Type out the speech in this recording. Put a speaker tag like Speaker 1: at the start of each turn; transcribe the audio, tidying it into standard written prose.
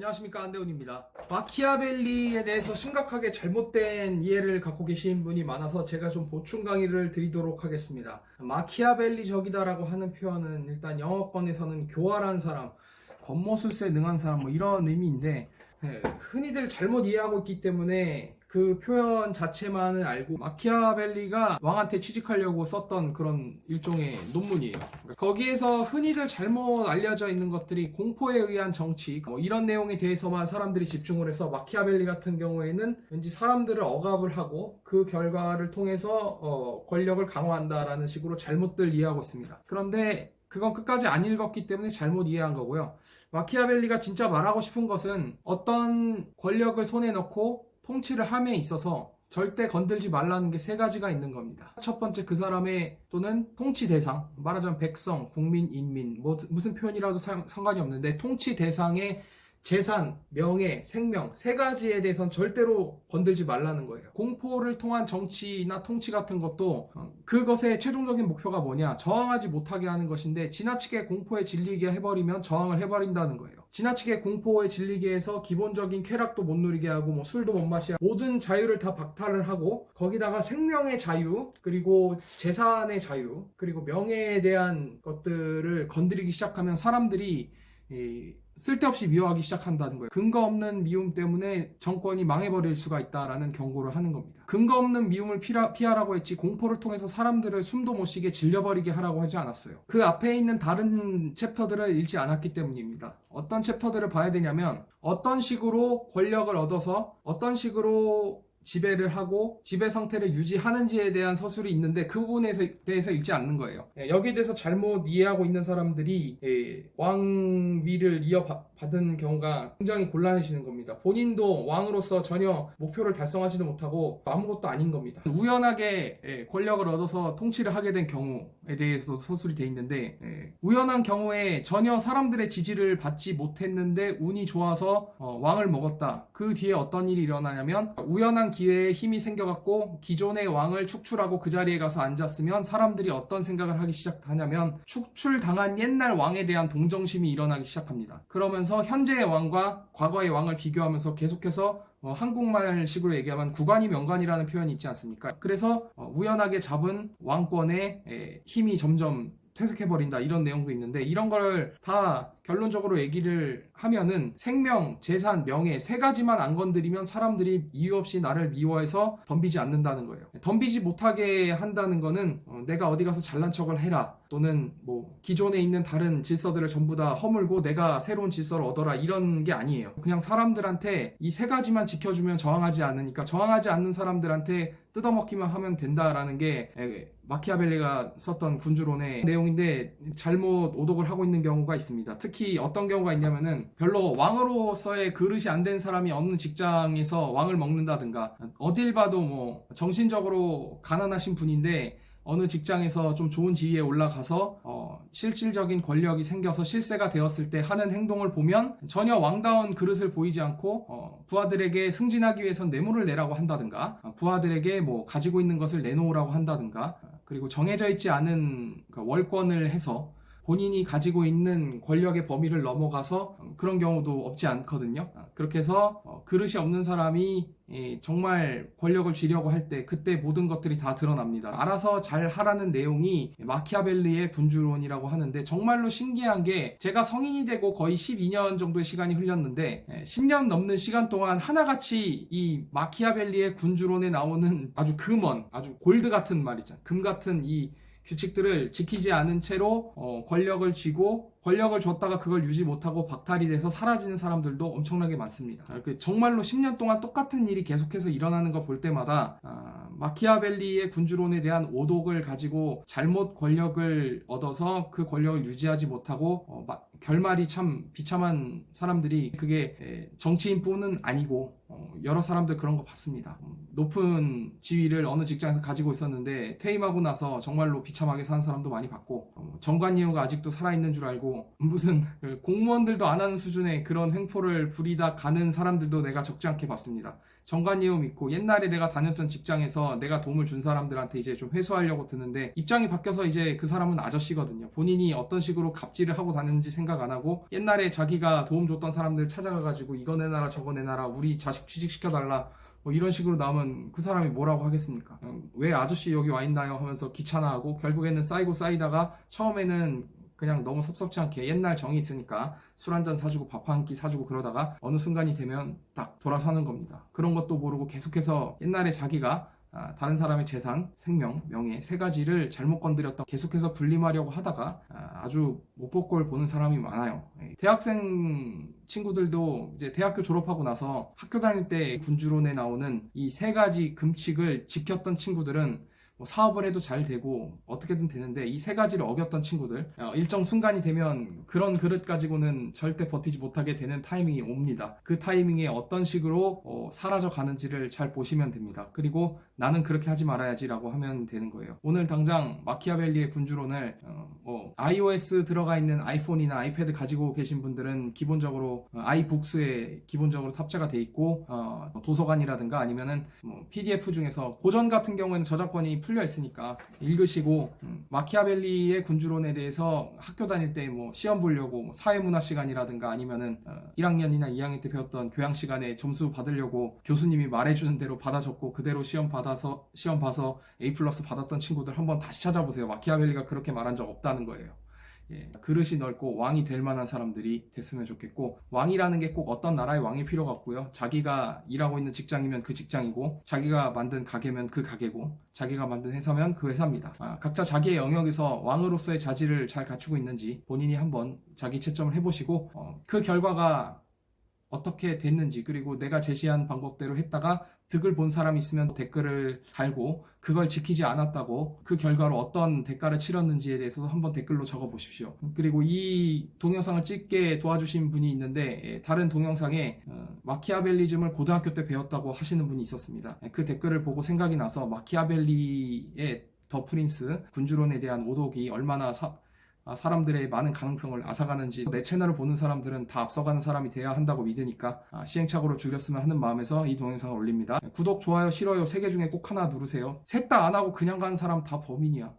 Speaker 1: 안녕하십니까, 안대훈입니다. 마키아벨리에 대해서 심각하게 잘못된 이해를 갖고 계신 분이 많아서 제가 좀 보충 강의를 드리도록 하겠습니다. 마키아벨리적이다라고 하는 표현은 일단 영어권에서는 교활한 사람, 겉모술수에 능한 사람 뭐 이런 의미인데, 흔히들 잘못 이해하고 있기 때문에 그 표현 자체만은 알고 마키아벨리가 왕한테 취직하려고 썼던 그런 일종의 논문이에요. 거기에서 흔히들 잘못 알려져 있는 것들이 공포에 의한 정치 뭐 이런 내용에 대해서만 사람들이 집중을 해서 마키아벨리 같은 경우에는 왠지 사람들을 억압을 하고 그 결과를 통해서 권력을 강화한다라는 식으로 잘못들 이해하고 있습니다. 그런데 그건 끝까지 안 읽었기 때문에 잘못 이해한 거고요. 마키아벨리가 진짜 말하고 싶은 것은 어떤 권력을 손에 넣고 통치를 함에 있어서 절대 건들지 말라는 게 세 가지가 있는 겁니다. 첫 번째, 그 사람의 또는 통치 대상, 말하자면 백성, 국민, 인민, 뭐 무슨 표현이라도 상관이 없는데 통치 대상의 재산, 명예, 생명 세 가지에 대해서는 절대로 건들지 말라는 거예요. 공포를 통한 정치나 통치 같은 것도 그것의 최종적인 목표가 뭐냐? 저항하지 못하게 하는 것인데 지나치게 공포에 질리게 해버리면 저항을 해버린다는 거예요. 지나치게 공포에 질리게 해서 기본적인 쾌락도 못 누리게 하고 뭐 술도 못 마시게 하고 모든 자유를 다 박탈을 하고 거기다가 생명의 자유 그리고 재산의 자유 그리고 명예에 대한 것들을 건드리기 시작하면 사람들이 쓸데없이 미워하기 시작한다는 거예요. 근거 없는 미움 때문에 정권이 망해버릴 수가 있다라는 경고를 하는 겁니다. 근거 없는 미움을 피하라고 했지 공포를 통해서 사람들을 숨도 못 쉬게 질려버리게 하라고 하지 않았어요. 그 앞에 있는 다른 챕터들을 읽지 않았기 때문입니다. 어떤 챕터들을 봐야 되냐면 어떤 식으로 권력을 얻어서 어떤 식으로 지배를 하고 지배 상태를 유지하는지에 대한 서술이 있는데 그 부분에 대해서 읽지 않는 거예요. 여기에 대해서 잘못 이해하고 있는 사람들이 왕위를 이어받은 경우가 굉장히 곤란해지는 겁니다. 본인도 왕으로서 전혀 목표를 달성하지도 못하고 아무것도 아닌 겁니다. 우연하게 권력을 얻어서 통치를 하게 된 경우에 대해서 서술이 돼 있는데 우연한 경우에 전혀 사람들의 지지를 받지 못했는데 운이 좋아서 왕을 먹었다. 그 뒤에 어떤 일이 일어나냐면 우연한 기회에 힘이 생겨갖고 기존의 왕을 축출하고 그 자리에 가서 앉았으면 사람들이 어떤 생각을 하기 시작하냐면 축출당한 옛날 왕에 대한 동정심이 일어나기 시작합니다. 그러면서 현재의 왕과 과거의 왕을 비교하면서 계속해서 한국말식으로 얘기하면 구관이 명관이라는 표현이 있지 않습니까? 그래서 우연하게 잡은 왕권의 힘이 점점 퇴색해버린다 이런 내용도 있는데 이런 걸 다 결론적으로 얘기를 하면은 생명, 재산, 명예 세 가지만 안 건드리면 사람들이 이유 없이 나를 미워해서 덤비지 않는다는 거예요. 덤비지 못하게 한다는 거는 내가 어디 가서 잘난 척을 해라 또는 뭐 기존에 있는 다른 질서들을 전부 다 허물고 내가 새로운 질서를 얻어라 이런 게 아니에요. 그냥 사람들한테 이 세 가지만 지켜주면 저항하지 않으니까 저항하지 않는 사람들한테 뜯어먹기만 하면 된다라는 게 마키아벨리가 썼던 군주론의 내용인데 잘못 오독을 하고 있는 경우가 있습니다. 특히 어떤 경우가 있냐면은 별로 왕으로서의 그릇이 안 된 사람이 어느 직장에서 왕을 먹는다든가 어딜 봐도 뭐 정신적으로 가난하신 분인데 어느 직장에서 좀 좋은 지위에 올라가서 실질적인 권력이 생겨서 실세가 되었을 때 하는 행동을 보면 전혀 왕다운 그릇을 보이지 않고 부하들에게 승진하기 위해선 뇌물을 내라고 한다든가 부하들에게 뭐 가지고 있는 것을 내놓으라고 한다든가 그리고 정해져 있지 않은 월권을 해서 본인이 가지고 있는 권력의 범위를 넘어가서 그런 경우도 없지 않거든요. 그렇게 해서 그릇이 없는 사람이 정말 권력을 쥐려고 할 때 그때 모든 것들이 다 드러납니다. 알아서 잘 하라는 내용이 마키아벨리의 군주론이라고 하는데 정말로 신기한 게 제가 성인이 되고 거의 12년 정도의 시간이 흘렸는데 10년 넘는 시간 동안 하나같이 이 마키아벨리의 군주론에 나오는 아주 금원, 아주 골드 같은 말이죠. 금 같은 이 규칙들을 지키지 않은 채로 권력을 쥐고 권력을 줬다가 그걸 유지 못하고 박탈이 돼서 사라지는 사람들도 엄청나게 많습니다. 정말로 10년 동안 똑같은 일이 계속해서 일어나는 걸 볼 때마다 마키아벨리의 군주론에 대한 오독을 가지고 잘못 권력을 얻어서 그 권력을 유지하지 못하고 결말이 참 비참한 사람들이 그게 정치인뿐은 아니고 여러 사람들 그런 거 봤습니다. 높은 지위를 어느 직장에서 가지고 있었는데 퇴임하고 나서 정말로 비참하게 사는 사람도 많이 봤고, 정관예우가 아직도 살아있는 줄 알고 무슨 공무원들도 안 하는 수준의 그런 횡포를 부리다 가는 사람들도 내가 적지 않게 봤습니다. 정관예우 믿고 옛날에 내가 다녔던 직장에서 내가 도움을 준 사람들한테 이제 좀 회수하려고 드는데, 입장이 바뀌어서 이제 그 사람은 아저씨거든요. 본인이 어떤 식으로 갑질을 하고 다녔는지 생각 안 하고 옛날에 자기가 도움 줬던 사람들 찾아가가지고 이거 내놔라 저거 내놔라 우리 자식 취직시켜달라 뭐 이런 식으로 나오면 그 사람이 뭐라고 하겠습니까? 왜 아저씨 여기 와 있나요? 하면서 귀찮아하고 결국에는 쌓이고 쌓이다가 처음에는 그냥 너무 섭섭지 않게 옛날 정이 있으니까 술 한잔 사주고 밥 한 끼 사주고 그러다가 어느 순간이 되면 딱 돌아서는 겁니다. 그런 것도 모르고 계속해서 옛날에 자기가 다른 사람의 재산, 생명, 명예 세 가지를 잘못 건드렸다 계속해서 군림하려고 하다가 아주 못 볼 꼴 보는 사람이 많아요. 대학생 친구들도 이제 대학교 졸업하고 나서 학교 다닐 때 군주론에 나오는 이 세 가지 금칙을 지켰던 친구들은 뭐 사업을 해도 잘 되고 어떻게든 되는데, 이 세 가지를 어겼던 친구들 일정 순간이 되면 그런 그릇 가지고는 절대 버티지 못하게 되는 타이밍이 옵니다. 그 타이밍에 어떤 식으로 사라져 가는지를 잘 보시면 됩니다. 그리고 나는 그렇게 하지 말아야지 라고 하면 되는 거예요. 오늘 당장 마키아벨리의 군주론을 iOS 들어가 있는 아이폰이나 아이패드 가지고 계신 분들은 기본적으로 아이북스에 기본적으로 탑재가 돼 있고, 도서관이라든가 아니면은 PDF 중에서 고전 같은 경우에는 저작권이 풀려 있으니까 읽으시고, 마키아벨리의 군주론에 대해서 학교 다닐 때 뭐 시험 보려고 사회문화 시간이라든가 아니면은 1학년이나 2학년 때 배웠던 교양 시간에 점수 받으려고 교수님이 말해주는 대로 받아 적고 그대로 시험 봐서 A+ 받았던 친구들 한번 다시 찾아보세요. 마키아벨리가 그렇게 말한 적 없다는 거예요. 그릇이 넓고 왕이 될 만한 사람들이 됐으면 좋겠고, 왕이라는 게 꼭 어떤 나라의 왕일 필요가 없고요. 자기가 일하고 있는 직장이면 그 직장이고, 자기가 만든 가게면 그 가게고, 자기가 만든 회사면 그 회사입니다. 각자 자기의 영역에서 왕으로서의 자질을 잘 갖추고 있는지 본인이 한번 자기 채점을 해보시고, 그 결과가 어떻게 됐는지, 그리고 내가 제시한 방법대로 했다가 득을 본 사람이 있으면 댓글을 달고, 그걸 지키지 않았다고 그 결과로 어떤 대가를 치렀는지에 대해서 한번 댓글로 적어 보십시오. 그리고 이 동영상을 찍게 도와주신 분이 있는데, 다른 동영상에 마키아벨리즘을 고등학교 때 배웠다고 하시는 분이 있었습니다. 그 댓글을 보고 생각이 나서 마키아벨리의 더 프린스 군주론에 대한 오독이 얼마나 사람들의 많은 가능성을 앗아가는지, 내 채널을 보는 사람들은 다 앞서가는 사람이 돼야 한다고 믿으니까 시행착오를 줄였으면 하는 마음에서 이 동영상을 올립니다. 구독, 좋아요, 싫어요 3개 중에 꼭 하나 누르세요. 셋 다 안 하고 그냥 가는 사람 다 범인이야.